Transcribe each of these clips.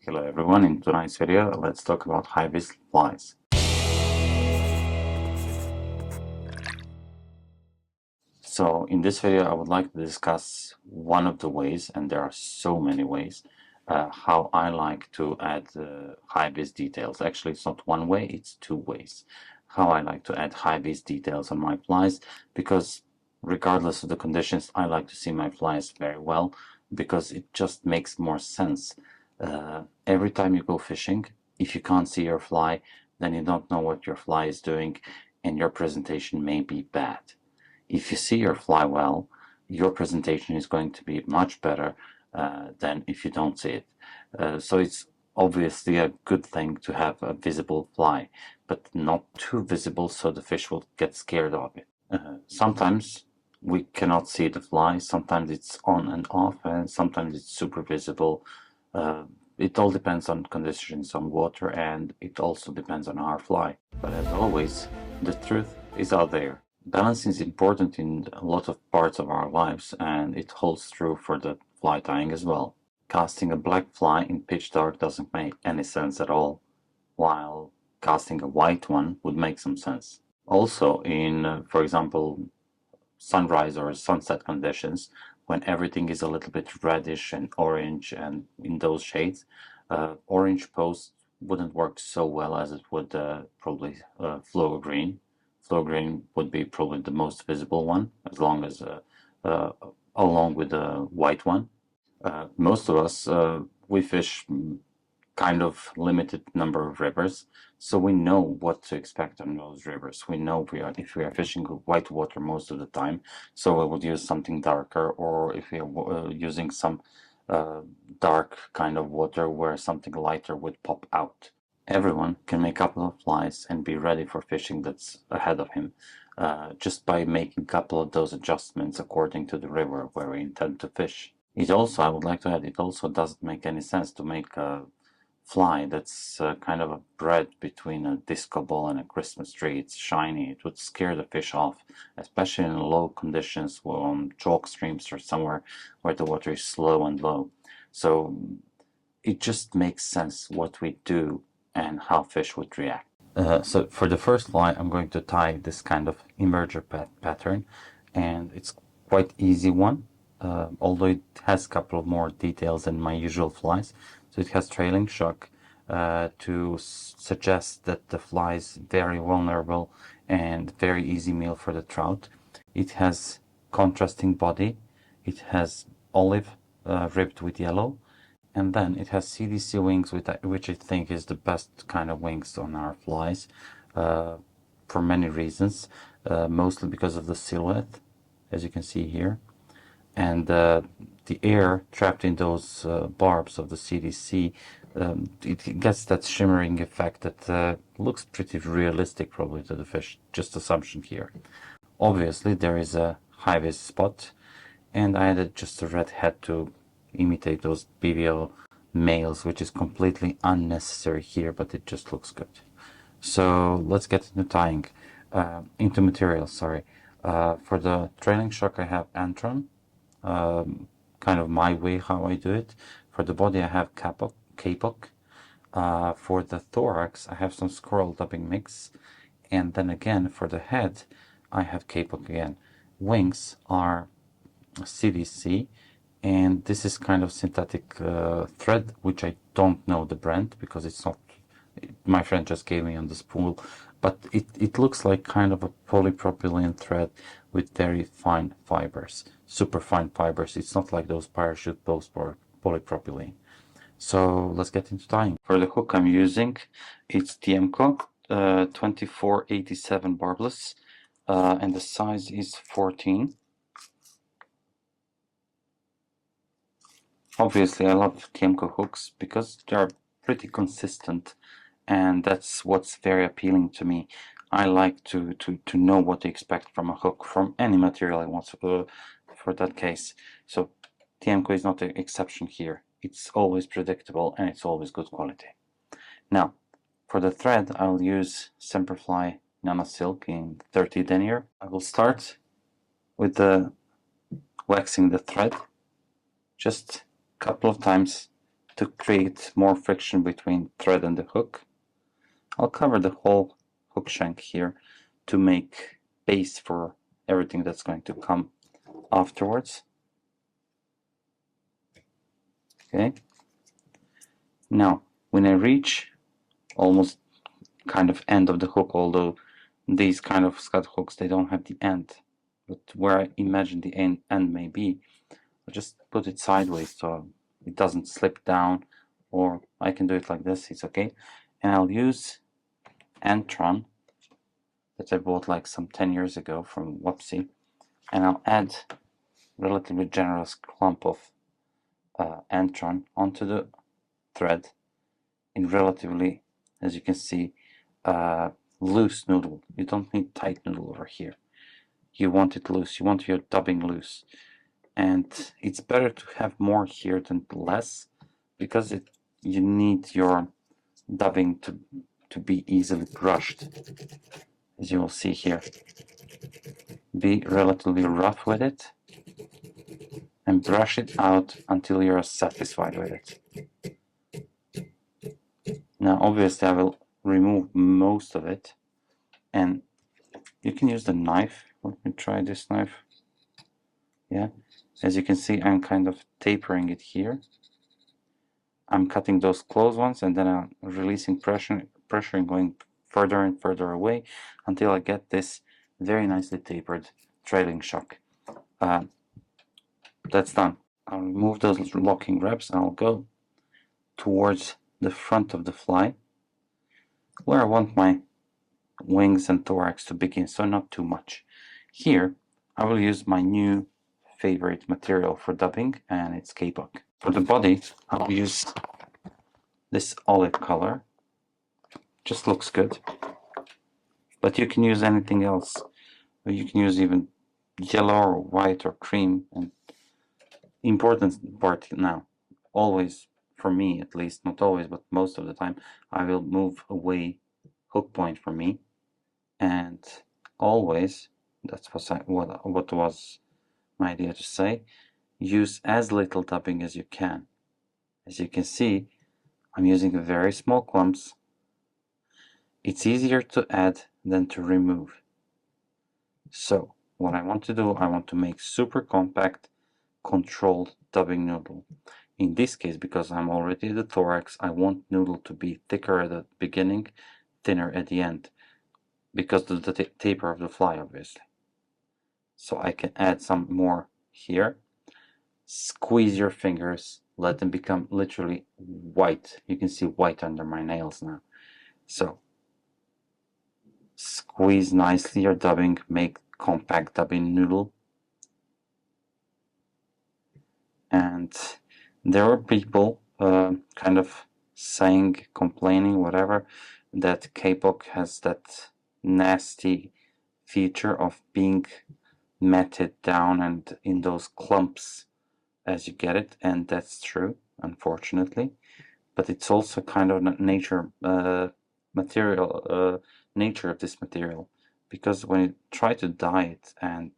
Hello everyone, in tonight's video let's talk about Hi-Viz flies. So in this video I would like to discuss one of the ways, and there are so many ways, how I like to add Hi-Viz details. Actually it's not one way, it's two ways. How I like to add Hi-Viz details on my flies, because regardless of the conditions I like to see my flies very well, because it just makes more sense. Every time you go fishing, if you can't see your fly, then you don't know what your fly is doing and your presentation may be bad. If you see your fly well, your presentation is going to be much better than if you don't see it. So it's obviously a good thing to have a visible fly, but not too visible so the fish will get scared of it. Sometimes we cannot see the fly, sometimes it's on and off, and sometimes it's super visible. It all depends on conditions on water, and it also depends on our fly. But as always, the truth is out there. Balance is important in a lot of parts of our lives, and it holds true for the fly tying as well. Casting a black fly in pitch dark doesn't make any sense at all, while casting a white one would make some sense. Also, in, for example, sunrise or sunset conditions, when everything is a little bit reddish and orange and in those shades, orange post wouldn't work so well as it would probably fluoro green. Fluoro green would be probably the most visible one, as long as uh, along with the white one. Most of us we fish kind of limited number of rivers, so we know what to expect on those rivers. We know if we are fishing white water most of the time, so we would use something darker, or if we are using some uh, dark kind of water where something lighter would pop out. Everyone can make a couple of flies and be ready for fishing that's ahead of him, just by making a couple of those adjustments according to the river where we intend to fish. It also, I would like to add, it also doesn't make any sense to make a fly that's kind of a bred between a disco ball and a Christmas tree. It's shiny. It would scare the fish off, especially in low conditions on chalk streams or somewhere where the water is slow and low. So it just makes sense what we do and how fish would react. So for the first fly, I'm going to tie this kind of emerger pattern, and it's quite easy one, although it has a couple of more details than my usual flies. So it has trailing shock to suggest that the fly is very vulnerable and very easy meal for the trout. It has contrasting body. It has olive ribbed with yellow, and then it has CDC wings, which I think is the best kind of wings on our flies, for many reasons, mostly because of the silhouette, as you can see here, and the air trapped in those barbs of the CDC. It gets that shimmering effect that looks pretty realistic probably to the fish, just assumption here. Obviously there is a Hi-Viz spot, and I added just a red head to imitate those BVO males, which is completely unnecessary here, but it just looks good. So let's get into tying, into materials, sorry. For the trailing shock I have Antron, kind of my way how I do it. For the body I have Kapok. For the thorax I have some squirrel dubbing mix, and then again for the head I have Kapok again. Wings are CDC, and this is kind of synthetic thread, which I don't know the brand because it's not, my friend just gave me on the spool, but it looks like kind of a polypropylene thread with very fine fibers, super fine fibers. It's not like those parachute posts for polypropylene. So let's get into tying. For the hook I'm using, it's Tiemco 2487 barbless, and the size is 14. Obviously, I love Tiemco hooks because they're pretty consistent, and that's what's very appealing to me. I like to know what to expect from a hook, from any material I want to, for that case. So Tiemco is not the exception here. It's always predictable and it's always good quality. Now, for the thread, I'll use Semperfli Nano Silk in 30 denier. I will start with the waxing the thread, just couple of times to create more friction between thread and the hook. I'll cover the whole hook shank here to make base for everything that's going to come afterwards. Okay. Now, when I reach almost kind of end of the hook, although these kind of scut hooks, they don't have the end, but where I imagine the end may be, I'll just put it sideways so it doesn't slip down, or I can do it like this, it's okay. And I'll use Antron that I bought like some 10 years ago from Whoopsie, and I'll add relatively generous clump of Antron onto the thread in relatively, as you can see, loose noodle. You don't need tight noodle over here. You want it loose. You want your dubbing loose. And it's better to have more here than less, because you need your dubbing to be easily brushed, as you will see here. Be relatively rough with it and brush it out until you're satisfied with it. Now obviously I will remove most of it, and you can use the knife. Let me try this knife. Yeah, as you can see, I'm kind of tapering it here. I'm cutting those close ones, and then I'm releasing pressure and going further and further away until I get this very nicely tapered trailing shock. That's done. I'll remove those locking wraps and I'll go towards the front of the fly, where I want my wings and thorax to begin, so not too much. Here I will use my new favorite material for dubbing, and it's kapok. For the body I'll use this olive color, just looks good, but you can use anything else. You can use even yellow or white or cream. And important part now, always, for me at least, not always but most of the time, I will move away hook point from me, and always, that's what was my idea to say, use as little dubbing as you can. As you can see, I'm using very small clumps. It's easier to add than to remove. So what I want to do, I want to make super compact, controlled dubbing noodle. In this case, because I'm already at the thorax, I want noodle to be thicker at the beginning, thinner at the end, because of the taper of the fly, obviously. So I can add some more here. Squeeze your fingers, let them become literally white. You can see white under my nails now. So squeeze nicely your dubbing, make compact dubbing noodle. And there are people kind of saying, complaining, whatever, that kapok has that nasty feature of being matted down and in those clumps as you get it, and that's true, unfortunately. But it's also kind of nature nature of this material, because when you try to dye it and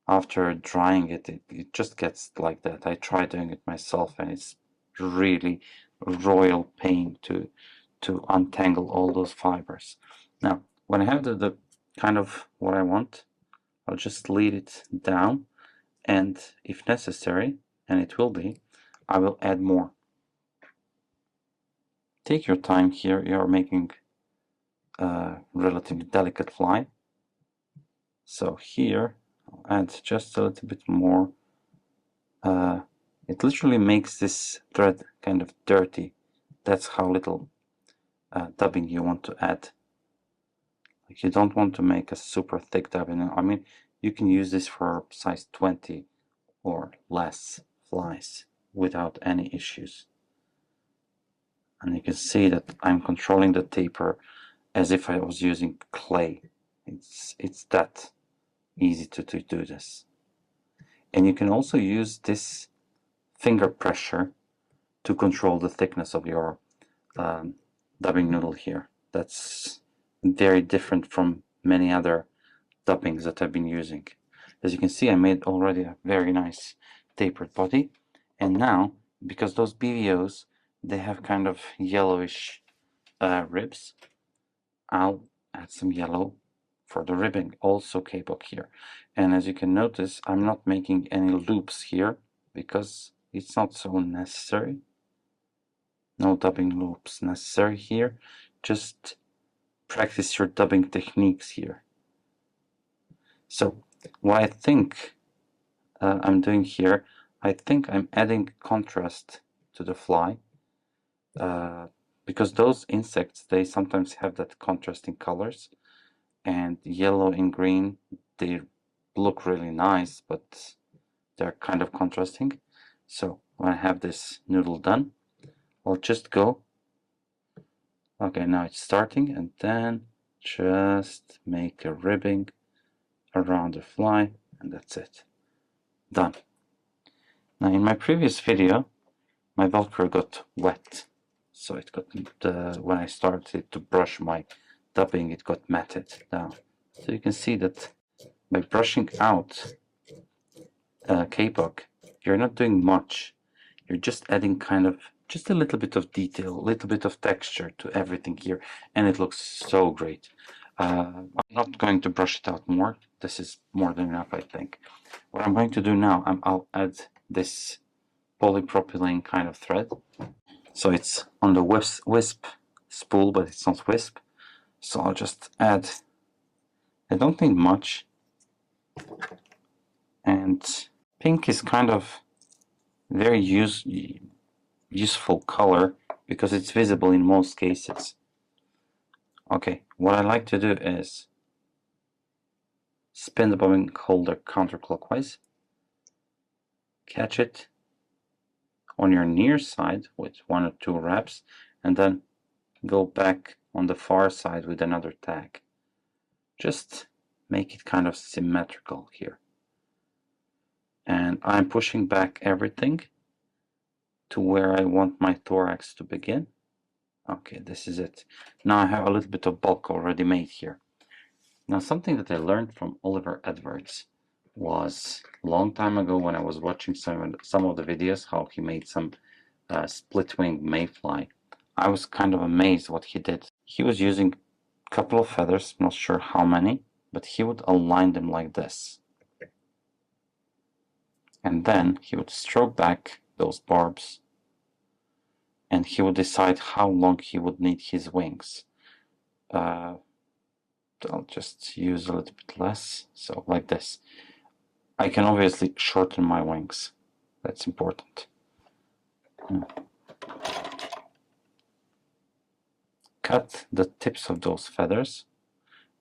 after drying it, it just gets like that. I tried doing it myself, and it's really royal pain to untangle all those fibers. Now, when I have the kind of what I want, I'll just lead it down, and if necessary, and it will be, I will add more. Take your time here. You're making a relatively delicate fly. So here, I'll add just a little bit more. It literally makes this thread kind of dirty. That's how little dubbing you want to add. Like, you don't want to make a super thick dubbing. I mean, you can use this for size 20 or less flies without any issues. And you can see that I'm controlling the taper as if I was using clay. It's that easy to do this. And you can also use this finger pressure to control the thickness of your dubbing noodle here. That's very different from many other dubbings that I've been using. As you can see, I made already a very nice tapered body, and now because those BVOs, they have kind of yellowish ribs, I'll add some yellow for the ribbing, also K-pop here. And as you can notice, I'm not making any loops here because it's not so necessary. No dubbing loops necessary here. Just practice your dubbing techniques here. So what I think I'm doing here, I think I'm adding contrast to the fly because those insects, they sometimes have that contrasting colors, and yellow and green, they look really nice, but they're kind of contrasting. So when I have this noodle done, I'll just go, okay, now it's starting, and then just make a ribbing around the fly, and that's it. Done. Now in my previous video, my Velcro got wet, so it got, when I started to brush my dubbing, it got matted down. So you can see that by brushing out K-pop, you're not doing much. You're just adding kind of just a little bit of detail, a little bit of texture to everything here, and it looks so great. I'm not going to brush it out more. This is more than enough, I think. What I'm going to do now, I'll add this polypropylene kind of thread. So it's on the wisp spool, but it's not wisp. So I'll just add, I don't need much. And pink is kind of very useful color because it's visible in most cases. Okay, what I like to do is spin the bobbin holder counterclockwise, catch it on your near side with 1 or 2 wraps, and then go back on the far side with another tag. Just make it kind of symmetrical here. And I'm pushing back everything to where I want my thorax to begin. Okay, this is it. Now I have a little bit of bulk already made here. Now something that I learned from Oliver Edwards was a long time ago when I was watching some of the videos, how he made some split wing mayfly. I was kind of amazed what he did. He was using a couple of feathers, not sure how many, but he would align them like this. And then he would stroke back those barbs, and he would decide how long he would need his wings. I'll just use a little bit less, so like this. I can obviously shorten my wings, that's important. Cut the tips of those feathers,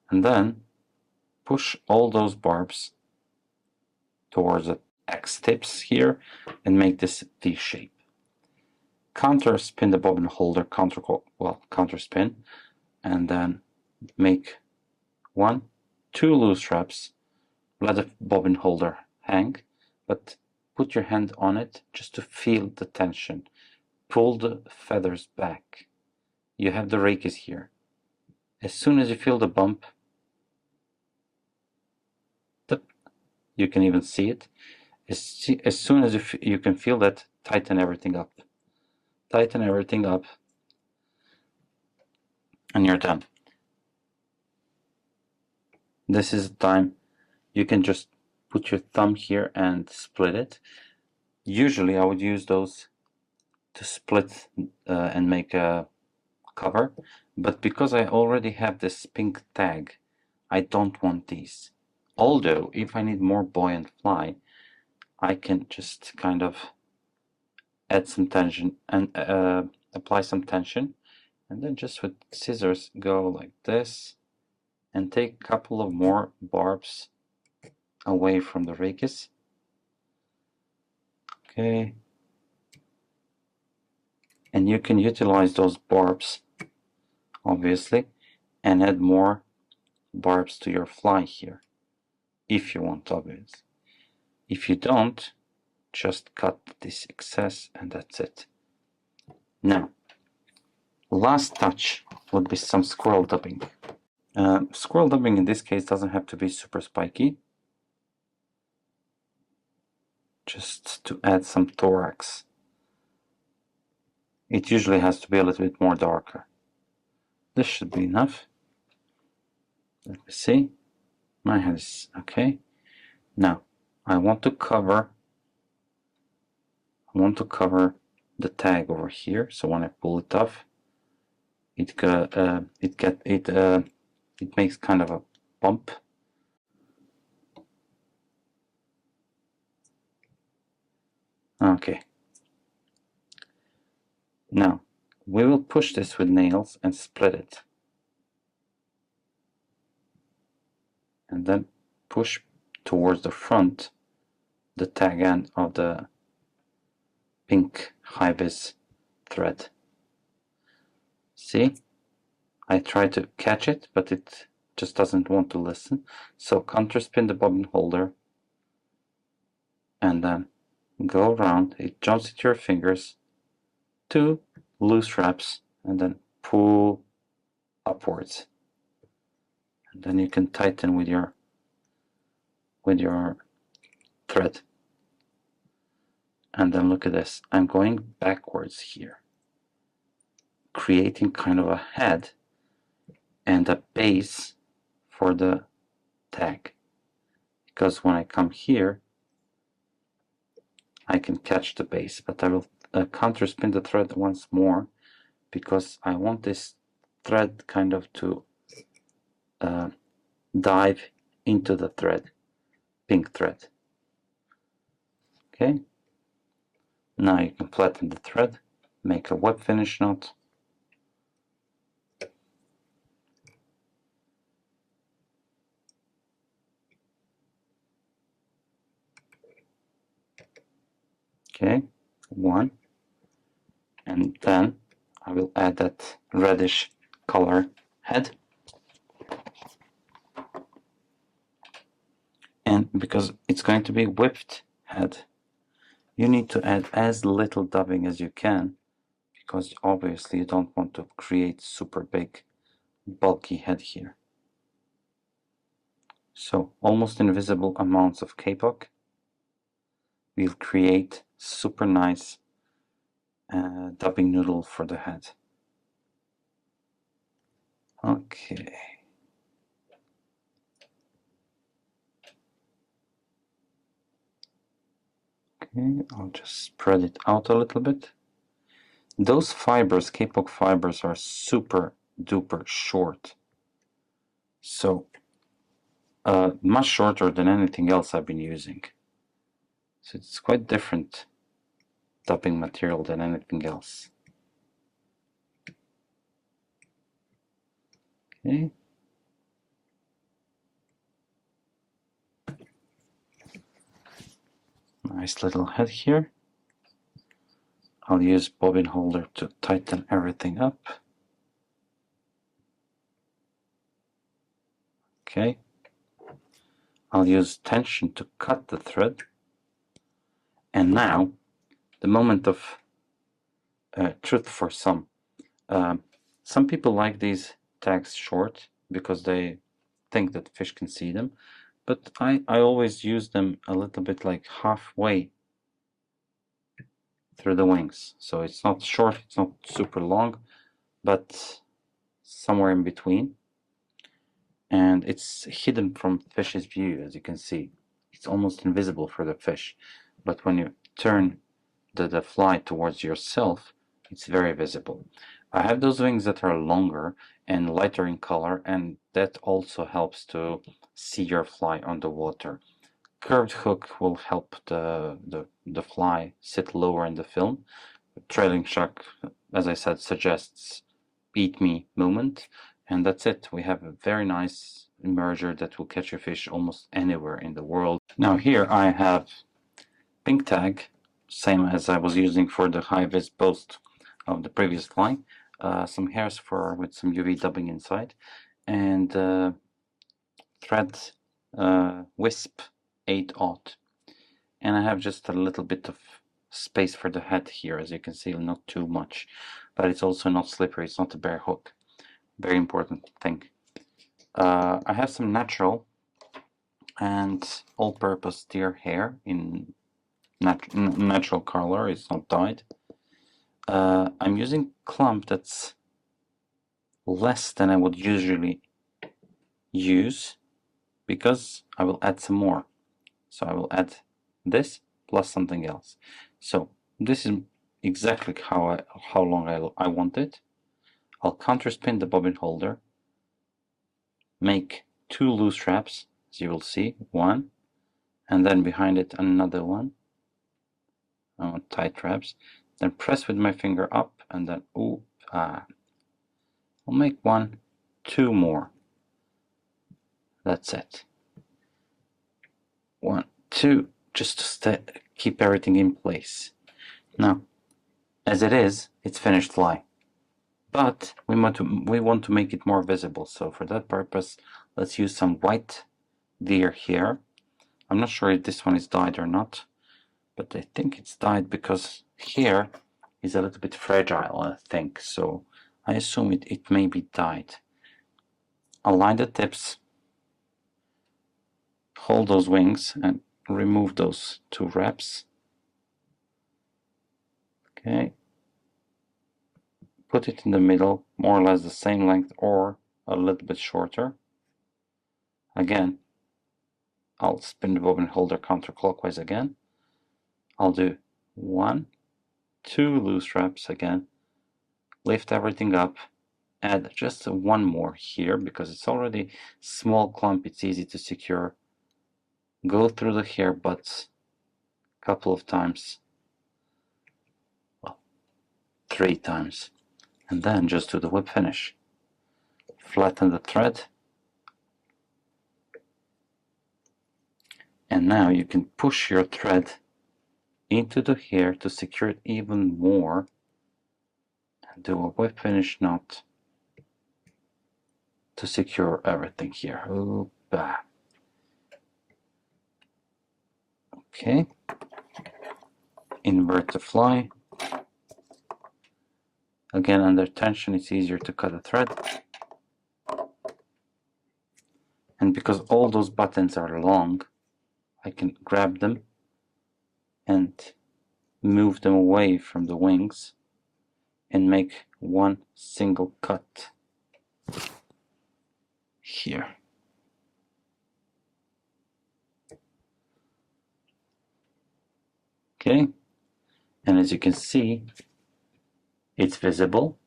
and then push all those barbs towards the X tips here and make this V shape. Counter spin the bobbin holder, counter spin, and then make 1, 2 loose wraps. Let the bobbin holder hang, but put your hand on it just to feel the tension. Pull the feathers back. You have the rakes here. As soon as you feel the bump, you can even see it. As soon as you can feel that, tighten everything up. Tighten everything up, and you're done. This is the time you can just put your thumb here and split it. Usually I would use those to split and make a cover, but because I already have this pink tag, I don't want these. Although if I need more buoyant fly, I can just kind of add some tension and apply some tension, and then just with scissors go like this and take a couple of more barbs away from the rakes. Okay, and you can utilize those barbs obviously and add more barbs to your fly here if you want, obviously. If you don't, just cut this excess and that's it. Now, last touch would be some squirrel dubbing. Squirrel dubbing in this case doesn't have to be super spiky. Just to add some thorax It usually has to be a little bit more darker. This should be enough. Let me see. My head is okay. Now I want to cover the tag over here. So when I pull it off, it makes kind of a bump. Okay. Now we will push this with nails and split it, and then push towards the front the tag end of the pink Hi-Viz thread. See, I try to catch it, but it just doesn't want to listen. So counterspin the bobbin holder and then go around. It jumps into your fingers, 2 loose wraps, and then pull upwards. And then you can tighten with your thread. And then look at this. I'm going backwards here, creating kind of a head and a base for the tag. Because when I come here, I can catch the base, but I will counterspin the thread once more because I want this thread kind of to dive into the thread, pink thread. Okay, now you can flatten the thread, make a web finish knot. Okay, 1, and then I will add that reddish color head. And because it's going to be whipped head, you need to add as little dubbing as you can, because obviously you don't want to create super big bulky head here. So almost invisible amounts of kapok will create super nice dubbing noodle for the head. Okay. Okay, I'll just spread it out a little bit. Those fibers, kapok fibers, are super duper short. So much shorter than anything else I've been using. So it's quite different dubbing material than anything else. Okay. Nice little head here. I'll use bobbin holder to tighten everything up. Okay. I'll use tension to cut the thread. And now, the moment of truth for some. Some people like these tags short because they think that fish can see them. But I always use them a little bit like halfway through the wings. So it's not short, it's not super long, but somewhere in between. And it's hidden from fish's view, as you can see. It's almost invisible for the fish. But when you turn the fly towards yourself, it's very visible. I have those wings that are longer and lighter in color, and that also helps to see your fly on the water. Curved hook will help the fly sit lower in the film. Trailing shark, as I said, suggests eat me movement, and that's it. We have a very nice emerger that will catch your fish almost anywhere in the world. Now here I have pink tag, same as I was using for the Hi-Viz post of the previous fly. Some hairs with some UV dubbing inside, and thread wisp 8/0. And I have just a little bit of space for the head here, as you can see, not too much, but it's also not slippery. It's not a bare hook. Very important thing. I have some natural and all-purpose deer hair in natural color. It's not dyed. I'm using clump that's less than I would usually use because I will add some more. So I will add this plus something else. So this is exactly how long I want it. I'll counterspin the bobbin holder, make 2 loose straps, as you will see, one, and then behind it another one, tight straps, then press with my finger up, and then I'll make 1, 2 more. That's it. 1, 2, just to keep everything in place. Now, as it is, it's finished fly. But we want to make it more visible. So for that purpose, let's use some white deer here. I'm not sure if this one is dyed or not, but I think it's dyed because here is a little bit fragile, I think. So I assume it may be dyed. Align the tips, hold those wings, and remove those 2 wraps. Okay. Put it in the middle, more or less the same length or a little bit shorter. Again, I'll spin the bobbin holder counterclockwise again. I'll do 1, 2 loose wraps again, lift everything up, add just 1 more here because it's already small clump, it's easy to secure. Go through the hair butts a couple of times, well, 3 times, and then just do the whip finish. Flatten the thread, and now you can push your thread into the hair to secure it even more, and do a whip finish knot to secure everything here. Opa. Okay, invert the fly. Again, under tension it's easier to cut a thread, and because all those buttons are long, I can grab them and move them away from the wings and make one single cut here. Okay, and as you can see, it's visible.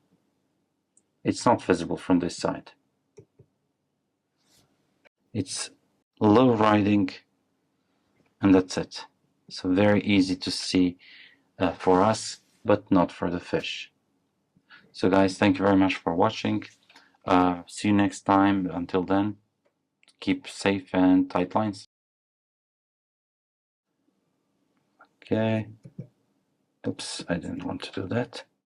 It's not visible from this side. It's low riding, and that's it. So very easy to see for us, but not for the fish. So guys, thank you very much for watching. See you next time. Until then, keep safe and tight lines. Okay. Oops, I didn't want to do that.